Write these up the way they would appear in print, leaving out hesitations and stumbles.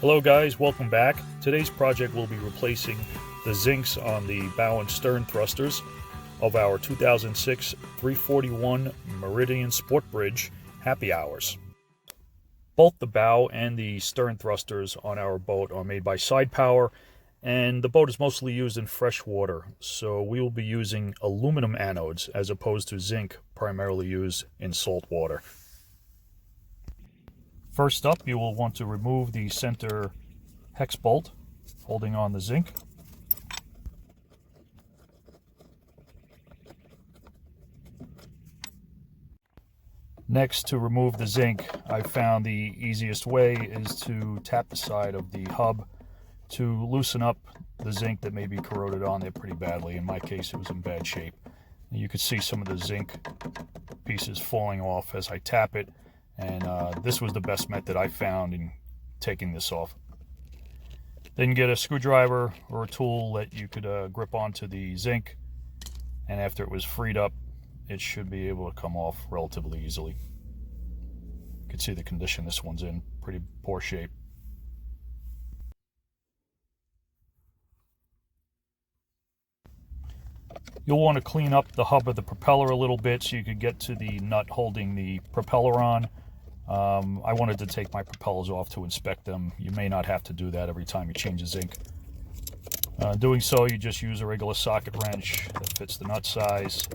Hello guys, welcome back. Today's project will be replacing the zincs on the bow and stern thrusters of our 2006 341 Meridian Sport Bridge Happy Hours. Both the bow and the stern thrusters on our boat are made by Sidepower, and the boat is mostly used in fresh water, so we will be using aluminum anodes as opposed to zinc, primarily used in salt water. First up, you will want to remove the center hex bolt holding on the zinc. Next, to remove the zinc, I found the easiest way is to tap the side of the hub to loosen up the zinc that may be corroded on there pretty badly. In my case, it was in bad shape. You could see some of the zinc pieces falling off as I tap it, and this was the best method I found in taking this off. Then get a screwdriver or a tool that you could grip onto the zinc, and after it was freed up, it should be able to come off relatively easily. You can see the condition this one's in, pretty poor shape. You'll want to clean up the hub of the propeller a little bit so you could get to the nut holding the propeller on. I wanted to take my propellers off to inspect them. You may not have to do that every time you change the zinc. Doing so, you just use a regular socket wrench that fits the nut size,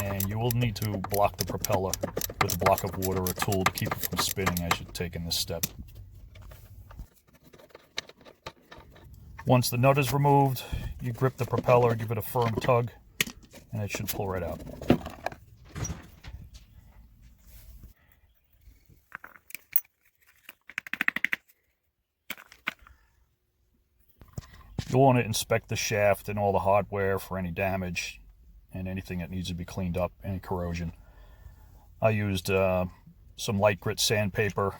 and you will need to block the propeller with a block of wood or a tool to keep it from spinning as you take in this step. Once the nut is removed, you grip the propeller, give it a firm tug, and it should pull right out. You'll want to inspect the shaft and all the hardware for any damage and anything that needs to be cleaned up, any corrosion. I used some light grit sandpaper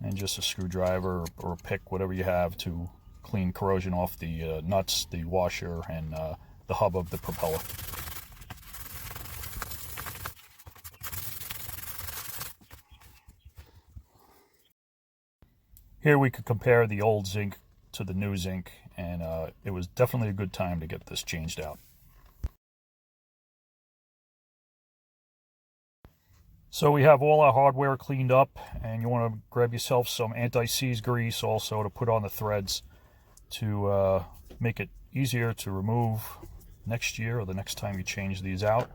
and just a screwdriver or a pick, whatever you have, to clean corrosion off the nuts, the washer, and the hub of the propeller. Here we could compare the old zinc to the new zinc, and it was definitely a good time to get this changed out. So we have all our hardware cleaned up, and you want to grab yourself some anti-seize grease also to put on the threads to make it easier to remove next year or the next time you change these out.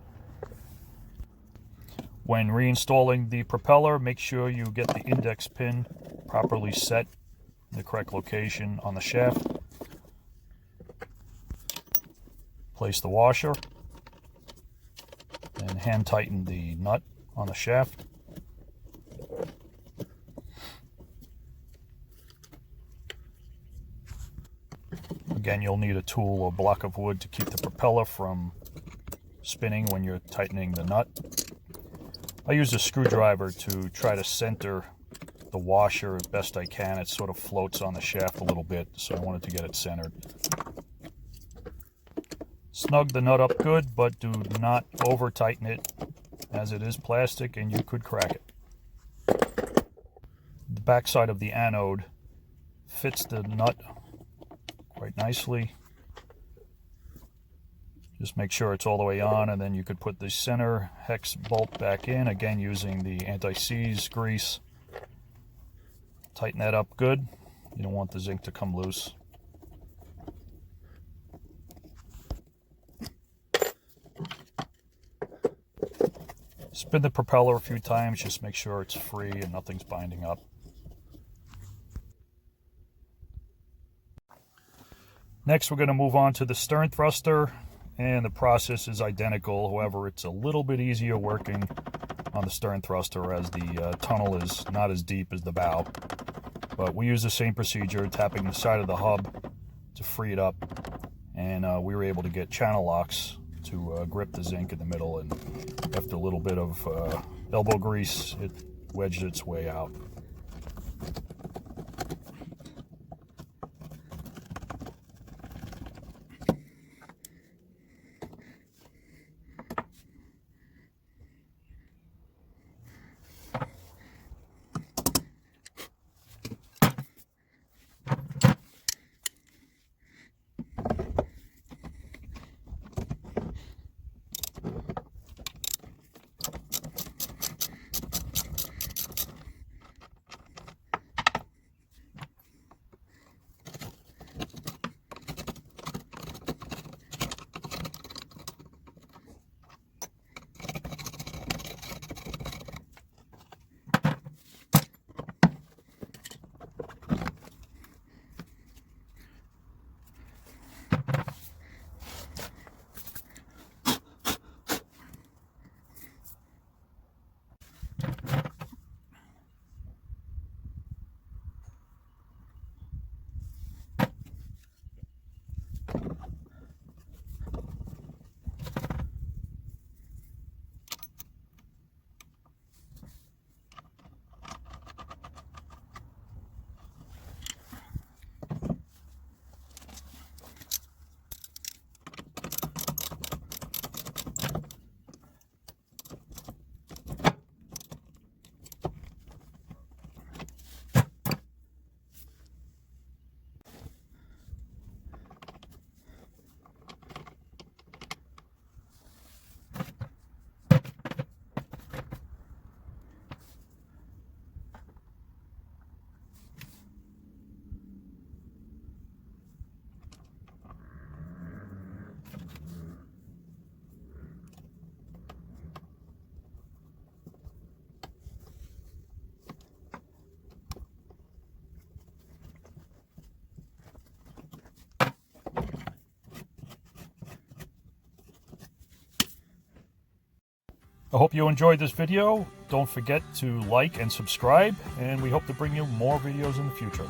When reinstalling the propeller, make sure you get the index pin properly set in the correct location on the shaft. Place the washer and hand tighten the nut on the shaft. Again, you'll need a tool or block of wood to keep the propeller from spinning when you're tightening the nut. I used a screwdriver to try to center the washer as best I can. It sort of floats on the shaft a little bit, so I wanted to get it centered. Snug the nut up good, but do not over tighten it, as it is plastic and you could crack it. The backside of the anode fits the nut quite nicely. Just make sure it's all the way on, and then you could put the center hex bolt back in, again using the anti-seize grease. Tighten that up good. You don't want the zinc to come loose. Spin the propeller a few times, just make sure it's free and nothing's binding up. Next, we're going to move on to the stern thruster, and the process is identical. However, it's a little bit easier working on the stern thruster as the tunnel is not as deep as the bow. But we use the same procedure, tapping the side of the hub to free it up, and we were able to get channel locks to grip the zinc in the middle, and after a little bit of elbow grease, it wedged its way out. I hope you enjoyed this video. Don't forget to like and subscribe, and we hope to bring you more videos in the future.